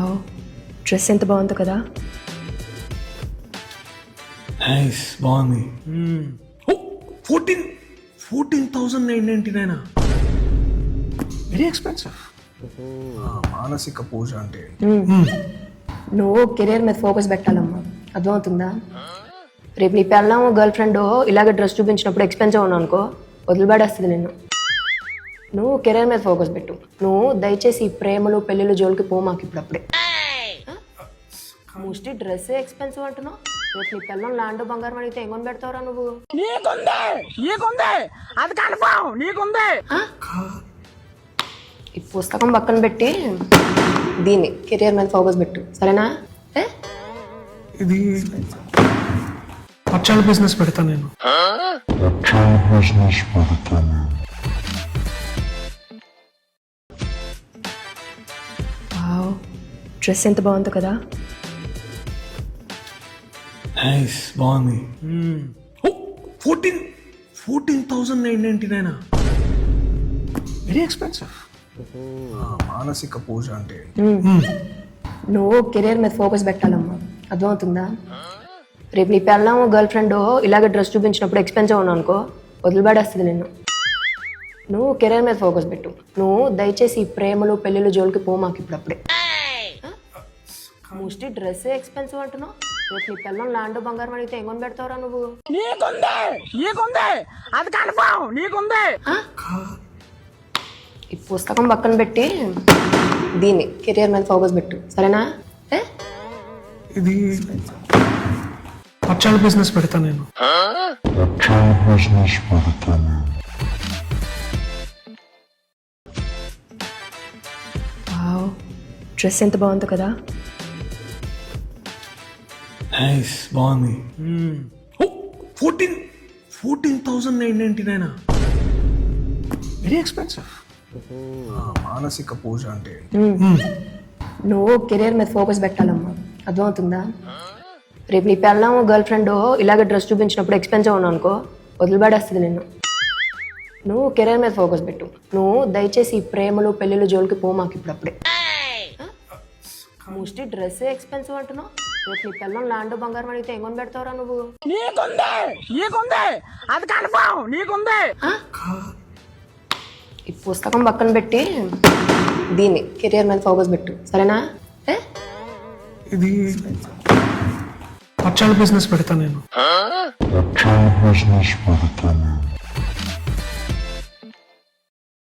Wow, dress ఎంత బాగుందో కదా. నైస్, బాగుంది. 14,999 వెరీ ఎక్స్పెన్సివ్. మానసిక పూజ అంటే నువ్వు కెరీర్ మీద ఫోకస్ పెట్టాలమ్మా, అర్థమవుతుందా? రేపు నీ పెళ్ళం గర్ల్ ఫ్రెండ్ ఇలాగే డ్రెస్ చూపించినప్పుడు ఎక్స్పెన్సివ్ ఉన్నావు అనుకో, వదిలిపడేస్తుంది నిన్ను. నువ్వు కెరీర్ మీద ఫోకస్ పెట్టు. నువ్వు దయచేసి ఈ ప్రేమలు పెళ్ళిళ్ళు జోలికి పో మాకు ఇప్పుడప్పుడే. మోస్ట్లీ డ్రెస్ ఎక్స్పెన్సివ్ అంటున్నావు. రేపు నీ పిల్లలు ల్యాండ్ బంగారం అడిగితే ఏమని పెడతావురా నువ్వు? ఈ పుస్తకం పక్కన పెట్టి దీన్ని కెరియర్ మీద ఫోకస్ పెట్టు, సరేనా? ఇది పచ్చాల బిజినెస్ పెడతా నేను. వావ్, డ్రెస్ ఎంత బాగుందో కదా. నైస్, బాగుంది. 14,999 వెరీ ఎక్స్పెన్సివ్. మానసిక పూజ అంటే నువ్వు కెరీర్ మీద ఫోకస్ పెట్టాలమ్మా, అర్థమవుతుందా? రేపు నీ పెళ్ళం గర్ల్ ఫ్రెండ్ ఇలాగే డ్రెస్ చూపించినప్పుడు ఎక్స్పెన్సివ్ ఉన్నావు అనుకో, వదిలిపడేస్తుంది నిన్ను. నువ్వు కెరీర్ మీద ఫోకస్ పెట్టు. నువ్వు దయచేసి ఈ ప్రేమలు పెళ్ళిళ్ళు జోలికి పో మాకు ఇప్పుడప్పుడే. మోస్ట్లీ డ్రెస్ ఎక్స్పెన్సివ్ అంటున్నావు. రేపు నీ పిల్లలు ల్యాండ్ బంగారం అడిగితే ఏమని పెడతావురా నువ్వు? ఈ పుస్తకం పక్కన పెట్టి దీన్ని కెరియర్ మీద ఫోకస్ పెట్టు, సరేనా? ఇది పచ్చాల బిజినెస్ పెడతా నేను. వావ్, డ్రెస్ ఎంత బాగుందో కదా. నైస్, బాగుంది. 14,999 వెరీ ఎక్స్పెన్సివ్. మానసిక పూజ అంటే నువ్వు కెరీర్ మీద ఫోకస్ పెట్టాలమ్మా, అర్థమవుతుందా? రేపు నీ పెళ్ళం గర్ల్ ఫ్రెండ్ ఇలాగే డ్రెస్ చూపించినప్పుడు ఎక్స్పెన్సివ్ ఉన్నావు అనుకో, వదిలిపడేస్తుంది నిన్ను. నువ్వు కెరీర్ మీద ఫోకస్ పెట్టు. నువ్వు దయచేసి ఈ ప్రేమలు పెళ్ళిళ్ళు జోలికి పో మాకు ఇప్పుడప్పుడే. మోస్ట్లీ డ్రెస్ ఎక్స్పెన్సివ్ అంటున్నావు. రేపు నీ పిల్లలు ల్యాండ్ బంగారం అడిగితే ఏమని పెడతావురా నువ్వు? ఈ పుస్తకం పక్కన పెట్టి దీన్ని కెరియర్ మీద ఫోకస్ పెట్టు, సరేనా? ఇది పచ్చాల బిజినెస్ పెడతా నేను.